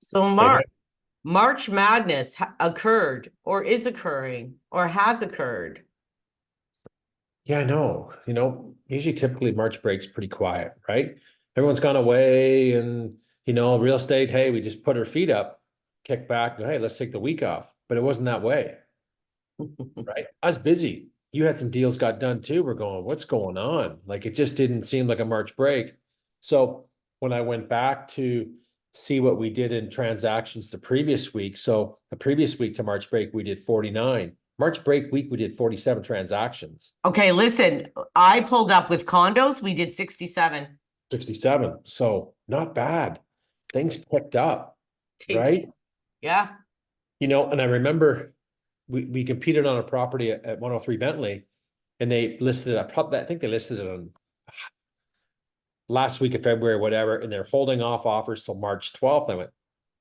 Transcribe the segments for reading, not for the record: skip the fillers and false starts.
So March Madness occurred or is occurring or has occurred. Yeah, I know. Usually typically March break's pretty quiet, right? Everyone's gone away and, real estate, hey, we just put our feet up, kick back, go, hey, let's take the week off. But it wasn't that way, right? I was busy. You had some deals got done too. We're going, what's going on? Like it just didn't seem like a March break. So when I went back to see what we did in transactions the previous week, so the previous week to March break, we did 49. March break week, we did 47 transactions. Okay, listen, I pulled up with condos. We did 67. 67. So not bad. Things picked up, They did. right? Yeah. And I remember we competed on a property at 103 Bentley and they listed it. I think they listed it on last week of February, whatever, and they're holding off offers till March 12th. I went,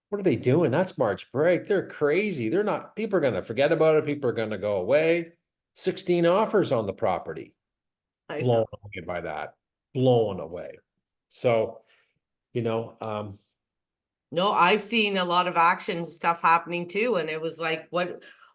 what are they doing? That's March break. They're crazy. They're not, people are going to forget about it. People are going to go away. 16 offers on the property. I Blown know. away by that. Blown away. So, you know, um, No, I've seen a lot of action stuff happening too. And it was like,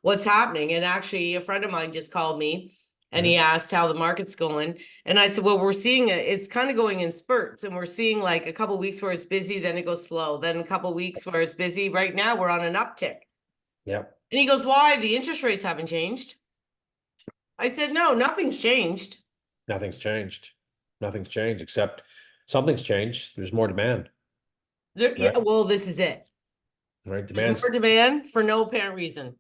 what's happening? And actually, a friend of mine just called me and he asked how the market's going. And I said, well, we're seeing it's kind of going in spurts. And we're seeing like a couple weeks where it's busy, then it goes slow. Then a couple weeks where it's busy. Right now, we're on an uptick. yeah, And he goes, why? The interest rates haven't changed. I said, no, nothing's changed. nothing's changed. Nothing's changed except something's changed. There's more demand, There, yeah, right? well, this is it. Right. There's Demand's more demand for no apparent reason.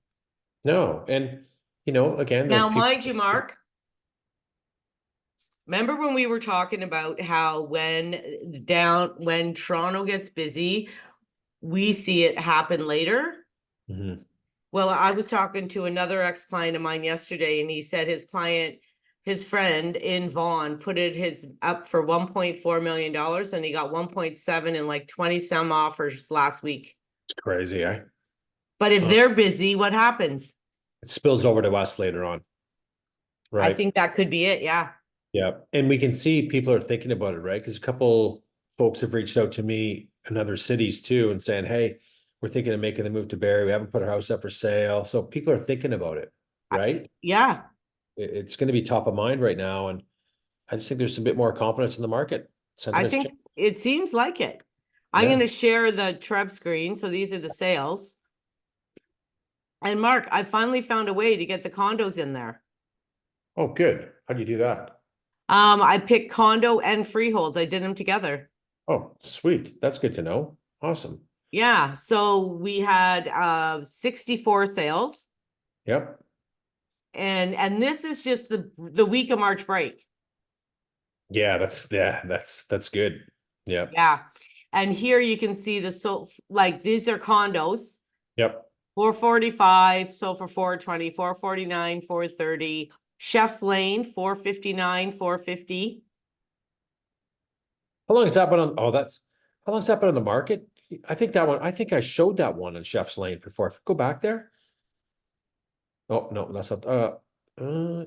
no. And, again, those Now, people, mind you, Mark, remember when we were talking about how when Toronto gets busy, we see it happen later? Mhm. Well, I was talking to another ex-client of mine yesterday, and he said his friend in Vaughan put his up for $1.4 million and he got 1.7 and like 20 some offers last week. It's crazy, eh? But if Uh, they're busy, what happens? it spills over to us later on, I right? think that could be it. Yeah. Yeah. And we can see people are thinking about it, right? Because a couple folks have reached out to me in other cities too and saying, hey, we're thinking of making the move to Barrie. We haven't put our house up for sale. So people are thinking about it, right? Yeah. It's going to be top of mind right now. And I just think there's a bit more confidence in the market. I Sentiment's think changed. it seems like it. I'm going Yeah. to share the Treb screen. So these are the sales. And Mark, I finally found a way to get the condos in there. Oh, good. How do you do that? I picked condo and freeholds. I did them together. Oh, sweet. That's good to know. Awesome. Yeah. So we had 64 sales. Yep. And this is just the week of March break. That's good. Yep. Yeah. And here you can see like these are condos. Yep. 445, so for 420, 449, 430. Chef's Lane, 459, 450. How long has that been on? Oh, that's how long's that been on the market? I think that one, I think I showed that one on Chef's Lane before. Go back there. Oh, no, that's not,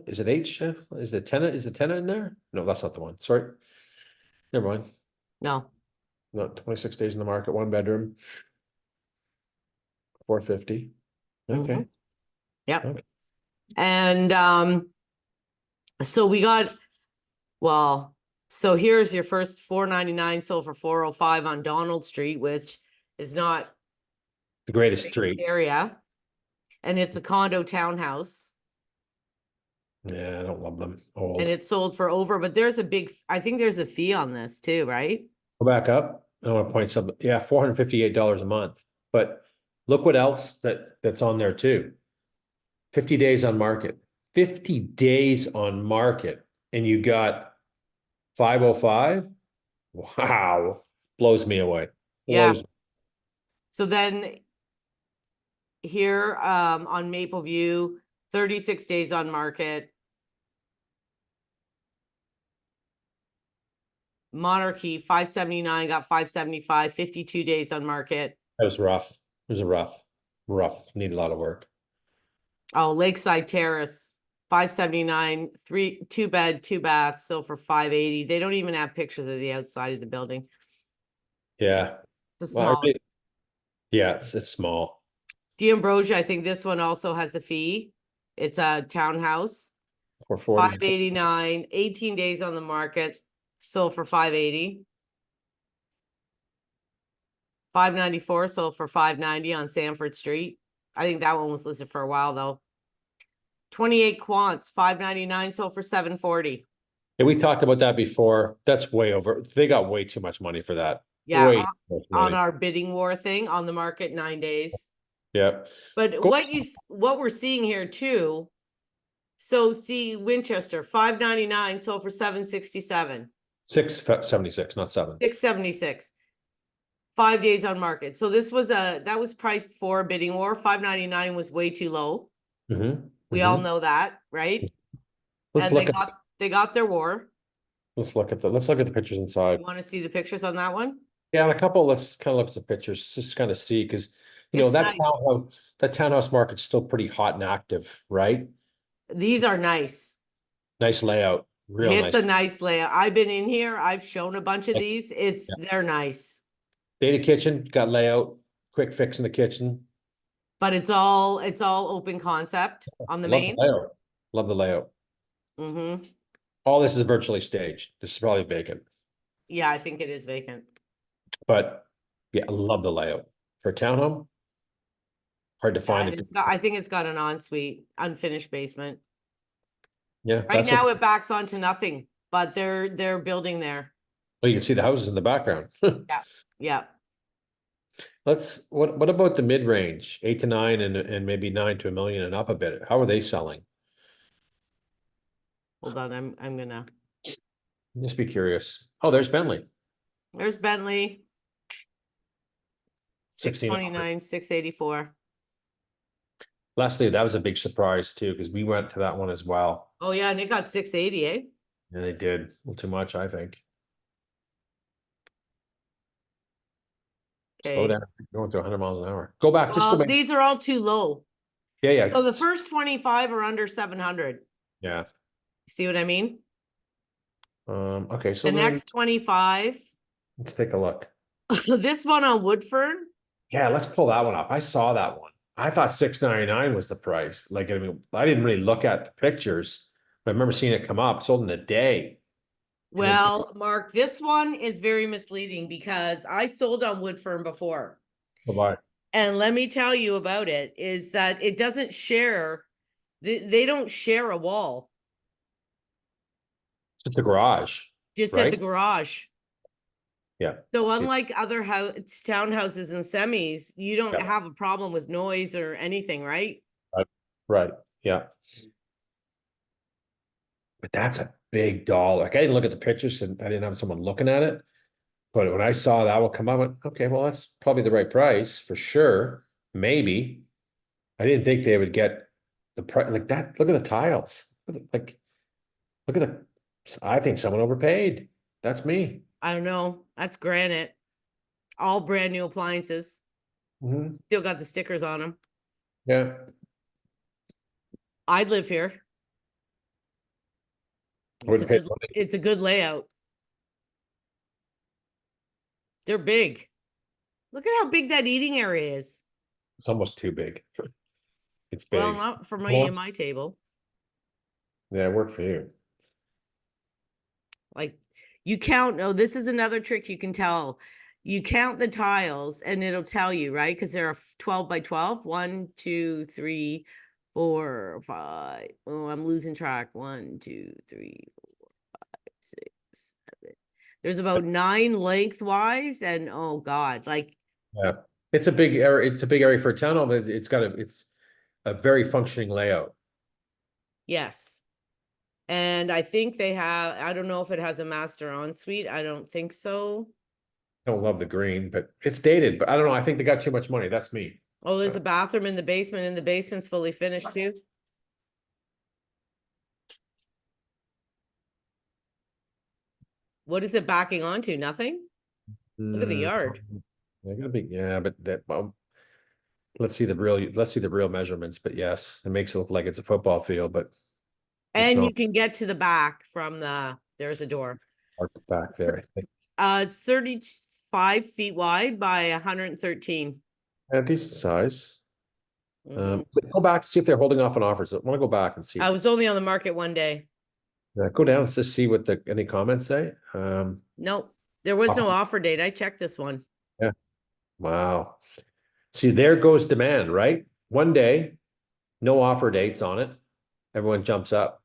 is it H Chef? Is the tenant in there? No, that's not the one. Sorry. Never mind. No. No, 26 days in the market, one bedroom, 450. Mhm. Okay. Yep. Okay. And so we got, well, so here's your first 499 sold for 405 on Donald Street, which is not The the greatest greatest street. area. And it's a condo townhouse. Yeah, I don't love them. And Old. it's sold for over, but I think there's a fee on this too, right? Go back up. I want to point something. Yeah, $458 a month. But look what else that's on there too. 50 days on market. 50 days on market. And you got 505. Wow. Blows me away. Yeah. Blows. So then here on Maple View, 36 days on market. Monarchy, 579, got 575, 52 days on market. That was rough. It was a rough. Need a lot of work. Oh, Lakeside Terrace, 579, two bed, two bath, so for 580. They don't even have pictures of the outside of the building. Yeah. The Well, small. Yeah, it's small. D'Ambrosia, I think this one also has a fee. It's a townhouse, 440. 589, 18 days on the market, sold for 580. 594 sold for 590 on Sanford Street. I think that one was listed for a while though. 28 Quants, 599 sold for 740. Yeah, we talked about that before. That's way over. They got way too much money for that. Yeah, Way too much on money. our bidding war thing on the market 9 days. Yeah. But Go- what we're seeing here too. So see Winchester 599 sold for 767. 676, not 7. 676. 5 days on market. So this was that was priced for a bidding war. 599 was way too low. Mm-hmm. We all know that, right? Let's And look at they got their war. let's look at the pictures inside. You want to see the pictures on that one? Yeah, and a couple, let's kind of look at the pictures, just kind of see, because you know, It's nice. that townhouse market's still pretty hot and active, right? These are nice. Nice layout, real It's nice. a nice layout. I've been in here. I've shown a bunch of Yeah. these. They're nice. Data kitchen, got layout, quick fix in the kitchen. But it's all open concept on the Love main. the layout. Love the layout. Mm-hmm. All this is virtually staged. This is probably vacant, Yeah, I think it is vacant. but yeah, I love the layout for a townhome. Hard to Yeah, find and it. I think it's got an ensuite, unfinished basement. Yeah, Right now it backs onto nothing, but they're building there. well, you can see the houses in the background. Yeah. Yeah. What about the mid-range, 8 to 9 and maybe 9 to 1 million and up a bit? How are they selling? Hold on, I'm gonna. Just be curious. Oh, there's Bentley. There's Bentley. 1600. 629, 684. Lastly, that was a big surprise too, because we went to that one as well. Oh yeah, and it got 680, eh? And they did a little too much, I think. Slow Okay. down, going to 100 miles an hour. Go back, just go Well, back. these are all too low. Yeah, yeah, So the first 25 are under 700. yeah. See what I mean? Okay, so The then next 25. let's take a look. This one on Woodfern. Yeah, let's pull that one up. I saw that one. I thought 699 was the price. Like, I mean, I didn't really look at the pictures, but I remember seeing it come up, sold in a day. Well, Mark, this one is very misleading because I sold on Woodfern before. Bye-bye. And let me tell you about it, is that it doesn't share, they don't share a wall, It's the garage, just at the right? garage. Yeah. So See, unlike other townhouses and semis, you don't Yeah. have a problem with noise or anything, right? right, yeah. But that's a big dollar. Like, I didn't look at the pictures and I didn't have someone looking at it. But when I saw that one come up, I went, okay, well, that's probably the right price for sure. Maybe. I didn't think they would get the price like that. Look at the tiles. Like, look at the, I think someone overpaid. That's me. I don't know. That's granite. All brand new appliances. Mhm. Still got the stickers on them. Yeah. I'd live here. I wouldn't pay money. It's a good layout. They're big. Look at how big that eating area is. It's almost too big. It's Well, big. not for me and my table. Yeah, work for you. Like you count, oh, this is another trick you can tell. You count the tiles and it'll tell you, right? Because they're 12 by 12. 1, 2, 3, 4, 5. Oh, I'm losing track. 1, 2, 3, 4, 5, 6, 7. There's about 9 lengthwise, and oh God, like Yeah. It's a big area. It's a big area for a townhome. It's a very functioning layout. yes. And I think they have, I don't know if it has a master ensuite. I don't think so. Don't love the green, but it's dated. But I don't know. I think they got too much money. That's me. Oh, there's a bathroom in the basement, and the basement's fully finished too. What is it backing onto? Nothing? Look at the yard. They're gonna be, yeah, but that, well, let's see the real measurements. But yes, it makes it look like it's a football field, but it's And not you can get to the back from there's a door. back there. I think. It's 35 feet wide by 113. Yeah, decent size. Mhm. Go back, see if they're holding off on offers. I want to go back and see. I was only on the market one day. Go down and just see what any comments say. Nope, there was no Offer- offer date. I checked this one. yeah. Wow. See, there goes demand, right? One day, no offer dates on it. Everyone jumps up.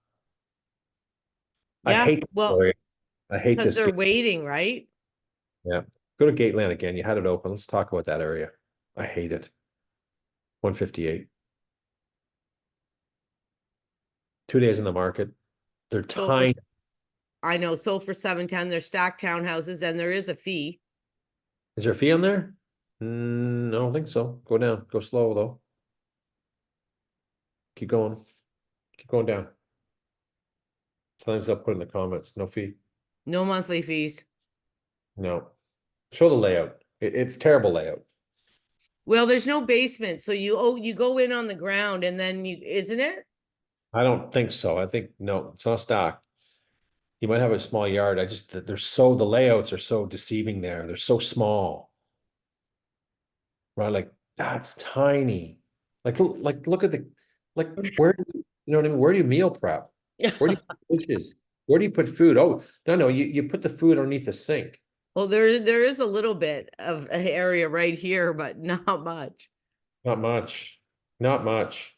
I Yeah, hate this well, area. I hate because this. they're waiting, right? Yeah. Go to Gateland again. You had it open. Let's talk about that area. I hate it. 158. 2 days in the market. They're So for, tiny. I know, so for 710, they're stacked townhouses and there is a fee. Is there a fee on there? I don't think so. Go down. Go slow though. Keep going. Keep going down. Sometimes I'll put in the comments. No fee. No monthly fees. No. Show the layout. It's terrible layout. Well, there's no basement, so you go in on the ground and then isn't it? I don't think so. I think no, it's not stocked. You might have a small yard. The layouts are so deceiving there. They're so small. Right? Like that's tiny. Look at where you know what I mean? Where do you meal prep? Where do you put dishes? Where do you put food? Oh, no, you put the food underneath the sink. Well, there is a little bit of an area right here, but not much. Not much. Not much.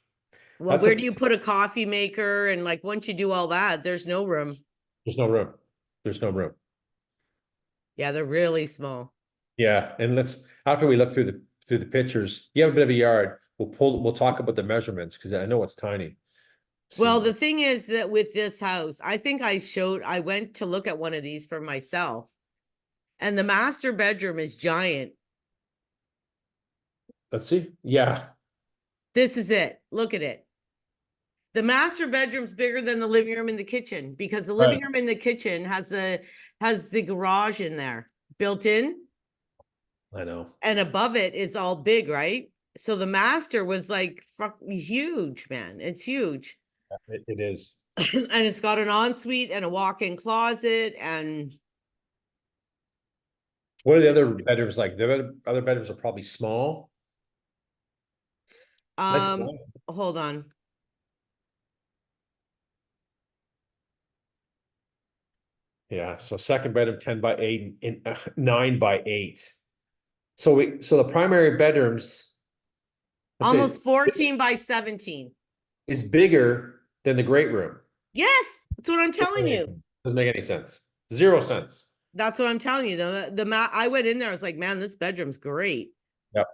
Well, That's where a do you put a coffee maker? And like once you do all that, there's no room. there's no room. There's no room. Yeah, they're really small. Yeah, and let's after we look through the pictures, you have a bit of a yard. We'll talk about the measurements because I know it's tiny. Well, See, the thing is that with this house, I think I went to look at one of these for myself, and the master bedroom is giant. let's see. Yeah, This is it. Look at it. The master bedroom's bigger than the living room and the kitchen because the living right. room and the kitchen has the garage in there built in, I know. and above it is all big, right? So the master was like huge, man. It's huge. It is. And it's got an ensuite and a walk-in closet and What are the other bedrooms like? The other bedrooms are probably small. Nice. hold on. Yeah. So second bedroom, 10 by 8 and 9 by 8. So the primary bedrooms, let's say, Almost 14 by 17. is bigger than the great room. Yes, that's what I'm telling you. Doesn't make any sense. 0 cents. That's what I'm telling you. I went in there, I was like, man, this bedroom's great. Yep.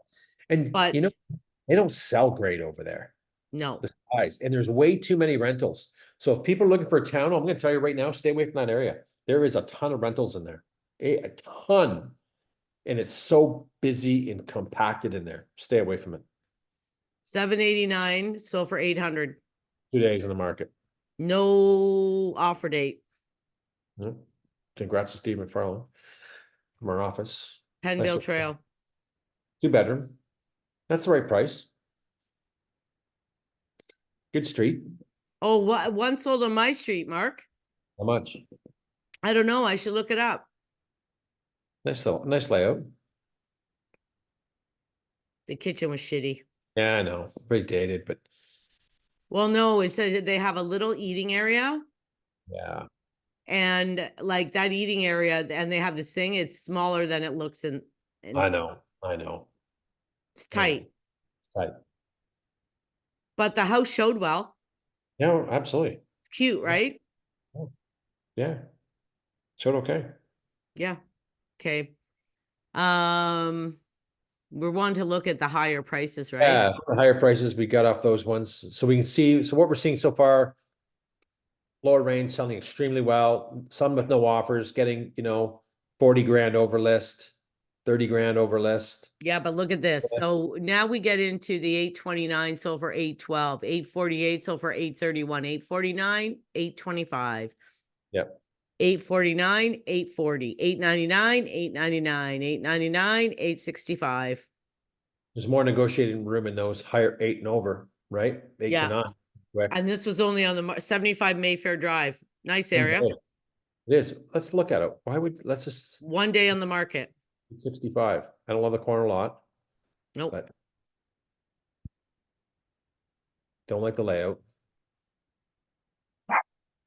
And But they don't sell great over there. no, The size. And there's way too many rentals. So if people are looking for a town, I'm going to tell you right now, stay away from that area. There is a ton of rentals in there. A ton. And it's so busy and compacted in there. Stay away from it. 789 sold for 800. 2 days in the market. No offer date. Yep. Congrats to Steve McFarland from our office. Penville Trail. 2 bedroom. That's the right price. Good street. Oh, what one sold on my street, Mark? How much? I don't know. I should look it up. Nice layout. The kitchen was shitty. Yeah, I know. Very dated, but Well, no, it said they have a little eating area. yeah. And like that eating area, and they have this thing, it's smaller than it looks in I know. I know. it's I know. tight. It's tight. But the house showed well. Yeah, absolutely. It's cute, right? Yeah. Showed okay. Yeah. Okay. We're wanting to look at the higher prices, right? Yeah, the higher prices we got off those ones. So we can see, so what we're seeing so far, lower range selling extremely well, some with no offers, getting, 40 grand over list, 30 grand over list. Yeah, but look at this. So now we get into the 829 sold for 812, 848 sold for 831, 849, 825. Yep. 849, 840, 899, 899, 899, 865. There's more negotiating room in those higher 8 and over, right? 8 Yeah. to 9. Correct. And this was only on the 75 Mayfair Drive. Nice area. It is. Let's look at it. Let's just One day on the market. 65. I don't love the corner lot. Nope. But Don't like the layout.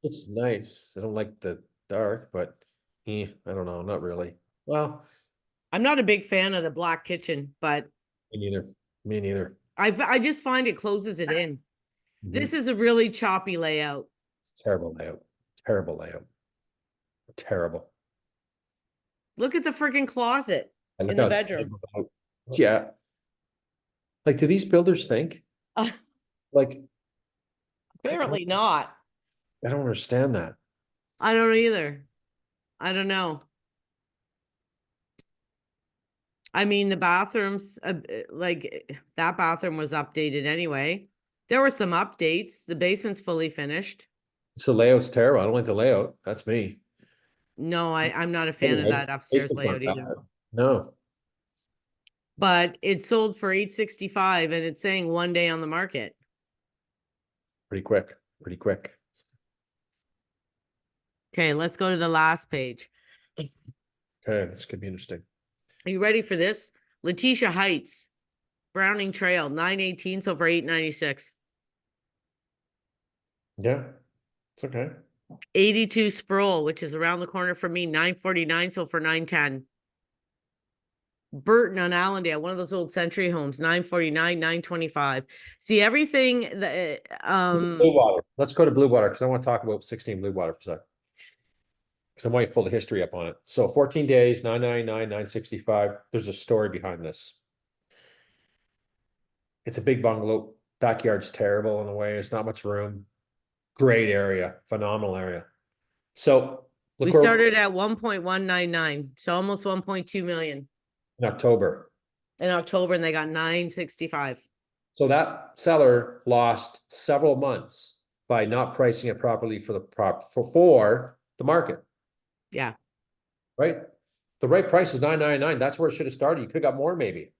It's nice. I don't like the dark, but I don't know, not really. Well, I'm not a big fan of the black kitchen, but me neither. Me neither. I just find it closes it in. This Mhm. is a really choppy layout. It's terrible layout. Terrible layout. Terrible. Look at the freaking closet And look in the how it's bedroom. yeah. Like, do these builders think? Like, Apparently not. I don't understand that. I don't either. I don't know. I mean, the bathrooms, like that bathroom was updated anyway. There were some updates. The basement's fully finished. It's the layout's terrible. I don't like the layout. That's me. No, I'm not a fan of Anyway, that upstairs basement's not layout bad. either. No, But it sold for 865 and it's saying 1 day on the market. pretty quick. Pretty quick. Okay, let's go to the last page. Okay, this could be interesting. Are you ready for this? Letitia Heights, Browning Trail, 918 sold for 896. Yeah, it's okay. 82 Sproul, which is around the corner from me, 949 sold for 910. Burton on Allendale, one of those old century homes, 949, 925. See everything that Blue water. Let's go to blue water because I want to talk about 16 blue water for a second. Because I want you to pull the history up on it. So 14 days, 999, 965. There's a story behind this. It's a big bungalow. Backyard's terrible in a way. There's not much room. Great area, phenomenal area. So we look where started at 1.199, so almost 1.2 million in October. in October, and they got 965. So that seller lost several months by not pricing it properly for for the market, Yeah. right? The right price is 999. That's where it should have started. You could have got more maybe.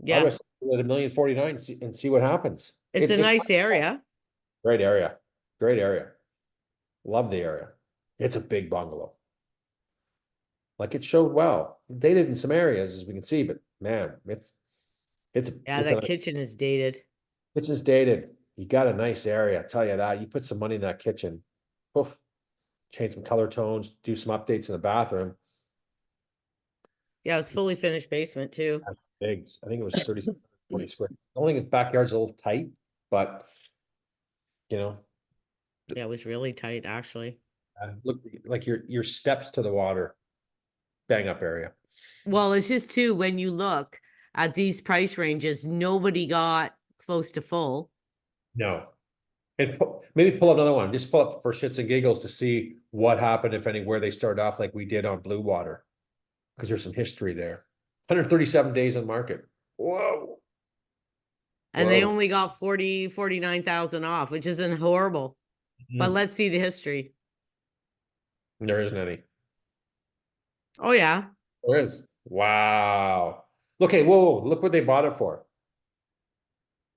I Yeah. would have at 1,049,000 and see what happens. It's a nice area. Great area. Great area. Love the area. It's a big bungalow. Like it showed well. Dated in some areas as we can see, but man, Yeah, it's that a kitchen is dated. kitchen's dated. You got a nice area, I tell you that. You put some money in that kitchen. Poof. Change some color tones, do some updates in the bathroom. Yeah, it was fully finished basement too. Big. I think it was 3640 square. The only backyard's a little tight, but you know, Yeah, it was really tight actually. look like your steps to the water, bang up area. Well, it's just too, when you look at these price ranges, nobody got close to full. No. And maybe pull another one. Just pull up for shits and giggles to see what happened, if any, where they started off like we did on Blue Water. Because there's some history there. 137 days on market. Whoa. And they Whoa. only got 49,000 off, which isn't horrible. But let's see the history. There isn't any. Oh yeah. There is. Wow. Okay, whoa, look what they bought it for.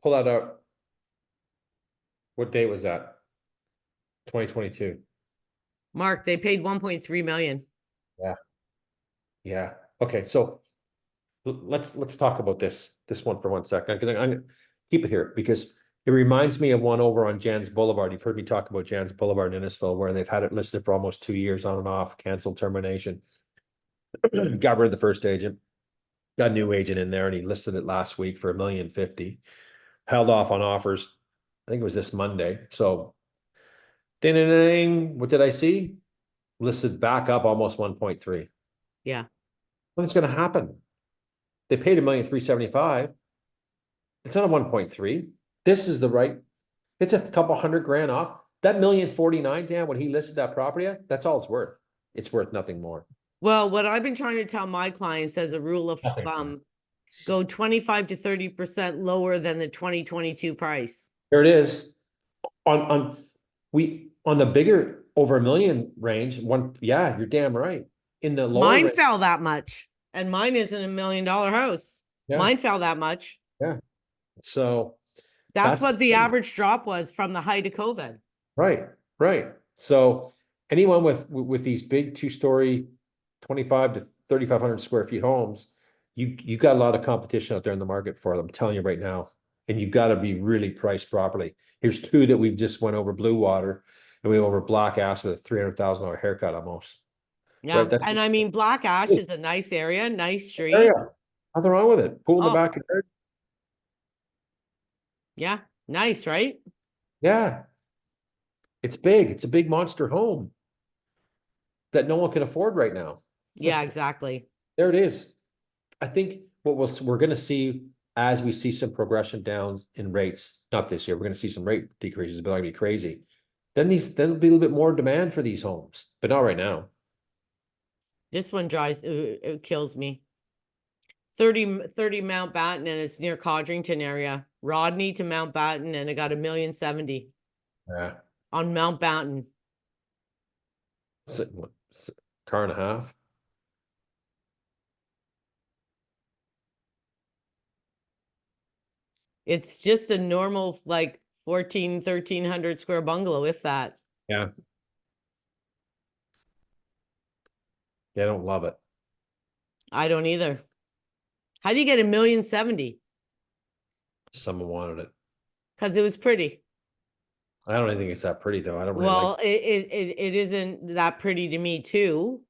Pull that out. What date was that? 2022. Mark, they paid 1.3 million. Yeah. Yeah. Okay, so let's talk about this one for 1 second, because I'm keep it here because it reminds me of one over on Jan's Boulevard. You've heard me talk about Jan's Boulevard in Innisfil, where they've had it listed for almost 2 years on and off, canceled termination. Got rid of the first agent, got a new agent in there, and he listed it last week for $1,050,000. Held off on offers. I think it was this Monday. So, ding, ding, ding, what did I see? Listed back up almost 1.3. Yeah. What's going to happen? They paid $1,375,000. It's not a 1.3. This is the right. It's a couple $100,000 off. That $1,049,000, Dan, when he listed that property at, that's all it's worth. It's worth nothing more. Well, what I've been trying to tell my clients as a rule of Nothing more. thumb, go 25 to 30% lower than the 2022 price. There it is. On the bigger over $1 million range, yeah, you're damn right. In the lower Mine range, fell that much, and mine isn't $1 million house. yeah, Mine fell that much. yeah. So That's that's what the average drop was from the height of COVID. right. So anyone with these big 2-story, 25 to 3,500 square feet homes, you got a lot of competition out there in the market for them. I'm telling you right now. and you've got to be really priced properly. Here's two that we've just went over blue water and we went over black ash with a $300,000 haircut almost. Yeah, Right? That's and just I mean, Black Ash is a nice area, nice area. street. Nothing wrong with it. Pool in the Oh, backyard. yeah, nice, right? Yeah. It's big. It's a big monster home that no one can afford right now. Yeah, exactly. There it is. I think what we're going to see as we see some progression down in rates, not this year, we're going to see some rate decreases, but it'll be crazy. Then there'll be a little bit more demand for these homes, but not right now. This one drives, it kills me. 30 Mountbatten, and it's near Codrington area. Rodney to Mountbatten, and it got $1,070,000 Yeah. on Mountbatten. What, car and a half? It's just a normal, like 1,300 square bungalow, if that. Yeah. They don't love it. I don't either. How do you get $1,070,000? Someone wanted it. Because it was pretty. I don't even think it's that pretty though. I don't really Well, like it isn't that pretty to me too.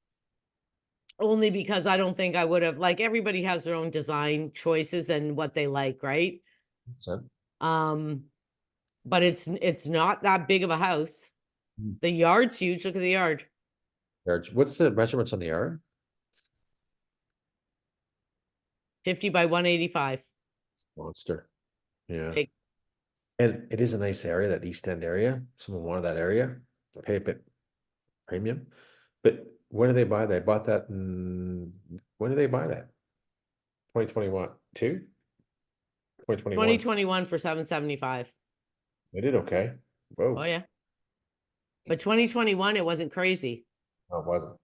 Only because I don't think I would have, like, everybody has their own design choices and what they like, right? it. But it's not that big of a house. The yard's huge. Look at the yard. What's the measurements on the yard? 50 by 185. It's a monster. Yeah. Big. And it is a nice area, that East End area. Someone wanted that area. Pay a bit premium. But when did they buy that? They bought that when did they buy that? 2021, 2021. 2021 for 775. They did okay. Whoa. Oh yeah. But 2021, it wasn't crazy, No, it wasn't.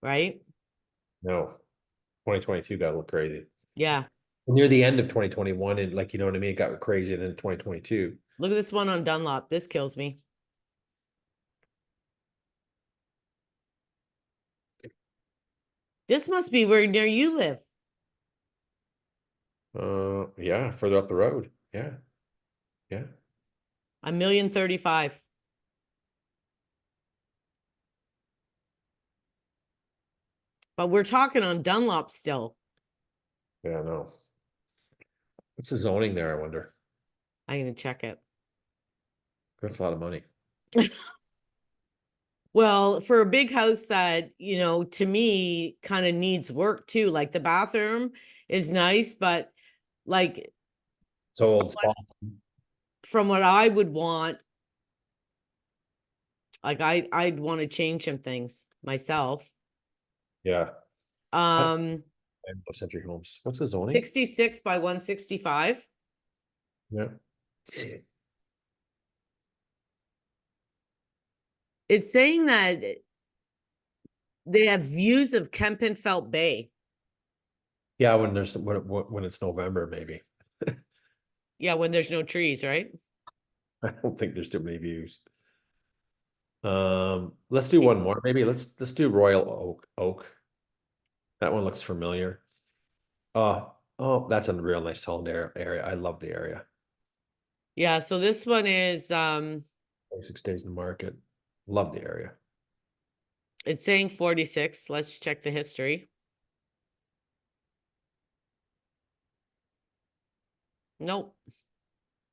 right? No. 2022 got a little crazy. Yeah. Near the end of 2021, and like, you know what I mean? It got crazy, and then 2022. Look at this one on Dunlop. This kills me. This must be where near you live. Yeah, further up the road. Yeah. Yeah. $1,035,000. But we're talking on Dunlop still. Yeah, no. What's the zoning there, I wonder? I'm gonna check it. That's a lot of money. Well, for a big house that, you know, to me kind of needs work too. Like the bathroom is nice, but like It's old spot. from what I would want, like I'd want to change some things myself. Yeah. Um, Century Homes. What's the zoning? 66 by 165. Yeah. It's saying that they have views of Kempenfelt Bay. Yeah, when it's November, maybe. Yeah, when there's no trees, right? I don't think there's too many views. Let's do one more. Maybe let's do Royal Oak. That one looks familiar. Oh, that's a real nice home area. I love the area. Yeah, so this one is 26 days in the market. Love the area. it's saying 46. Let's check the history. Nope.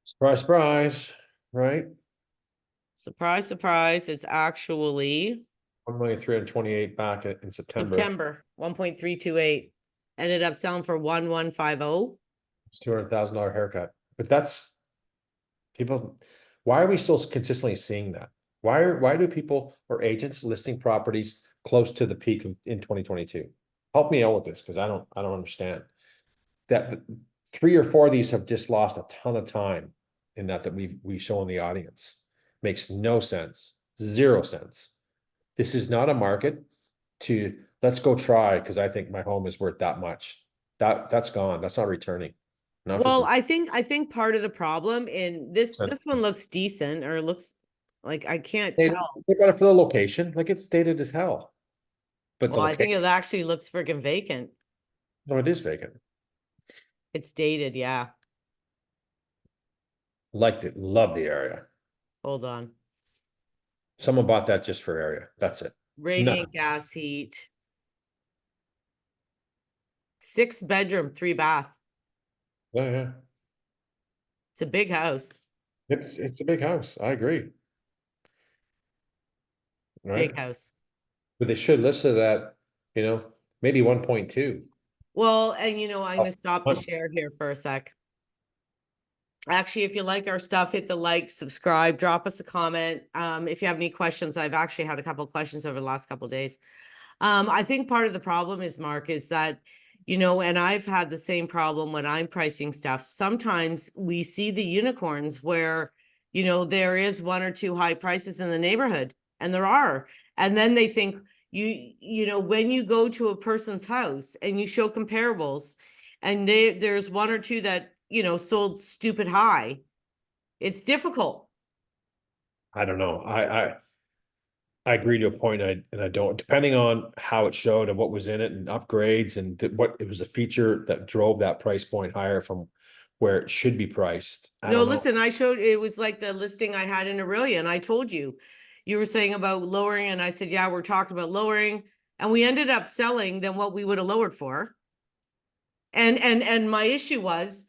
Surprise, surprise, right? Surprise, surprise. It's actually 1,328,000 back in September. September 1.328. Ended up selling for 1,150. It's $200,000 haircut. But that's people. Why are we still consistently seeing that? Why do people or agents listing properties close to the peak in 2022? Help me out with this, because I don't understand. That 3 or 4 of these have just lost a ton of time in that we show in the audience. Makes no sense. 0 sense. This is not a market to let's go try because I think my home is worth that much. That's gone. That's not returning. Not Well, I think part of the problem in this one looks decent, or looks like I can't tell. They got it for the location. Like, it's dated as hell. But Well, I think it actually looks freaking vacant. No, it is vacant. It's dated, yeah. Liked it, loved the area. Hold on. Someone bought that just for area. That's it. No, Radiant gas heat. 6 bedroom, 3 bath. yeah, yeah. It's a big house, It's a big house. I agree. big Right? house. But they should list it at, maybe 1.2. Well, and I'm Oh, gonna stop the months. share here for a sec. Actually, if you like our stuff, hit the like, subscribe, drop us a comment. If you have any questions, I've actually had a couple of questions over the last couple of days. I think part of the problem is, Mark, is that, and I've had the same problem when I'm pricing stuff. Sometimes we see the unicorns where, there is one or two high prices in the neighborhood, and there are. And then they think when you go to a person's house and you show comparables and there's one or two that, sold stupid high, it's difficult. I don't know. I agree to a point. I don't, depending on how it showed and what was in it and upgrades and what it was a feature that drove that price point higher from where it should be priced. I No, don't know. listen, I showed, it was like the listing I had in Aurelia, and I told you, you were saying about lowering, and I said, yeah, we're talking about lowering, and we ended up selling than what we would have lowered for. And my issue was,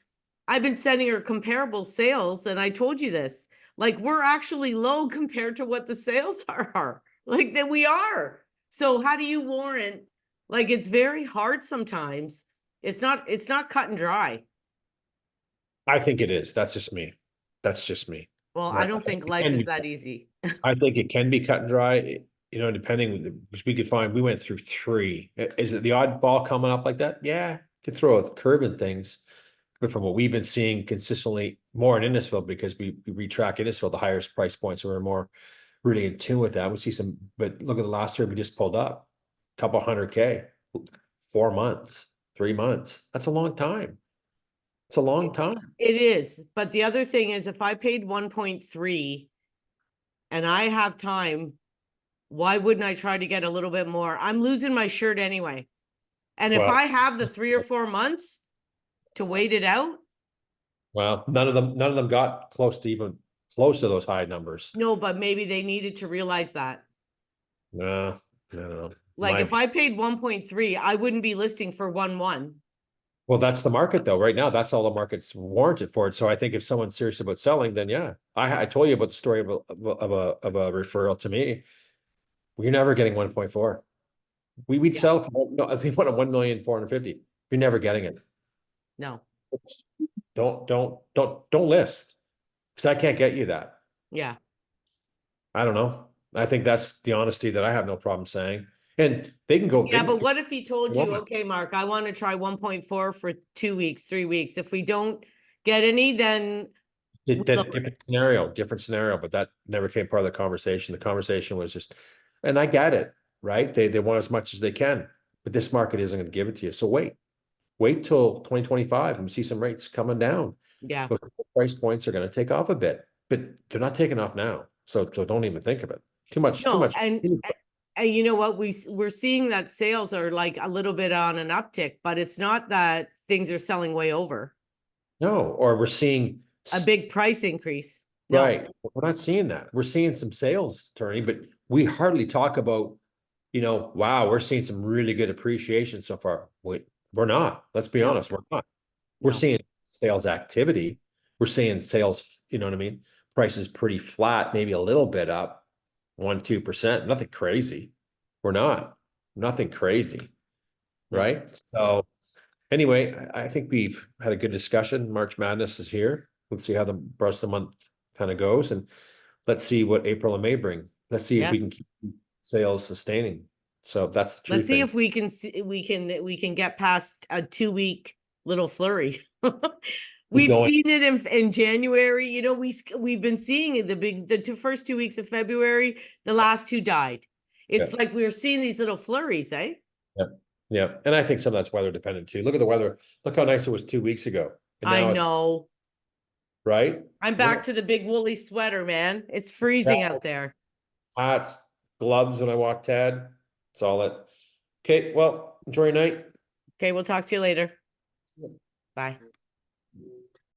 I've been sending her comparable sales, and I told you this, like, we're actually low compared to what the sales are, like, that we are. So how do you warrant, like, it's very hard sometimes. It's not cut and dry. I think it is. That's just me. That's just me. Well, I Right. don't think life is that easy. I think it can be cut and dry, depending, which we could find, we went through three. Is it the odd ball coming up like that? Yeah, could throw a curve in things. But from what we've been seeing consistently more in Innisfil, because we track Innisfil, the highest price points, so we're more really in tune with that. We see some, but look at the last year we just pulled up, couple 100K, 4 months, 3 months. That's a long time. It's a long time. It is, but the other thing is, if I paid 1.3 and I have time, why wouldn't I try to get a little bit more? I'm losing my shirt anyway. And if Well, I have the 3 or 4 months to wait it out, well, none of them got close to even close to those high numbers. no, but maybe they needed to realize that. No, no. Like, if I paid 1.3, I wouldn't be listing for 1.1. Well, that's the market though. Right now, that's all the market's warranted for it. So I think if someone's serious about selling, then yeah. I told you about the story of a referral to me. We're never getting 1.4. We'd Yeah. sell for, no, I think, 1,450,000. You're never getting it. No. Don't list. Because I can't get you that. Yeah. I don't know. I think that's the honesty that I have no problem saying. And they can go, Yeah, but what if he told you, want. okay, Mark, I want to try 1.4 for 2 weeks, 3 weeks. If we don't get any, then That different scenario, but that never came part of the conversation. The conversation was just, and I get it, right? They want as much as they can, but this market isn't going to give it to you. So wait till 2025 and see some rates coming down. yeah. But price points are going to take off a bit, but they're not taking off now. So don't even think of it. Too much. No, and you know what, we're seeing that sales are like a little bit on an uptick, but it's not that things are selling way over No, or we're seeing a big price increase. No, right. We're not seeing that. We're seeing some sales turning, but we hardly talk about, wow, we're seeing some really good appreciation so far. We're not. Let's be No. honest, we're not. We're no, seeing sales activity. We're seeing sales, you know what I mean? Prices pretty flat, maybe a little bit up, 1-2%, nothing crazy. We're not. Nothing crazy. no. Right? So anyway, I think we've had a good discussion. March Madness is here. Let's see how the rest of the month kind of goes, and let's see what April and May bring. Let's see if we can Yes. keep sales sustaining. So that's the true Let's see thing. if we can we can get past a 2 week little flurry. We've going. seen it in January. We've been seeing the first 2 weeks of February. The last two died. It's Yeah. like we're seeing these little flurries, eh? Yeah. Yeah. And I think some of that's weather dependent too. Look at the weather. Look how nice it was 2 weeks ago. And I now it's know. right. I'm back to the big woolly sweater, man. It's freezing out there. Hats, gloves when I walk Tad. That's all it. Okay. Well, enjoy your night. Okay, we'll talk to you later. Bye.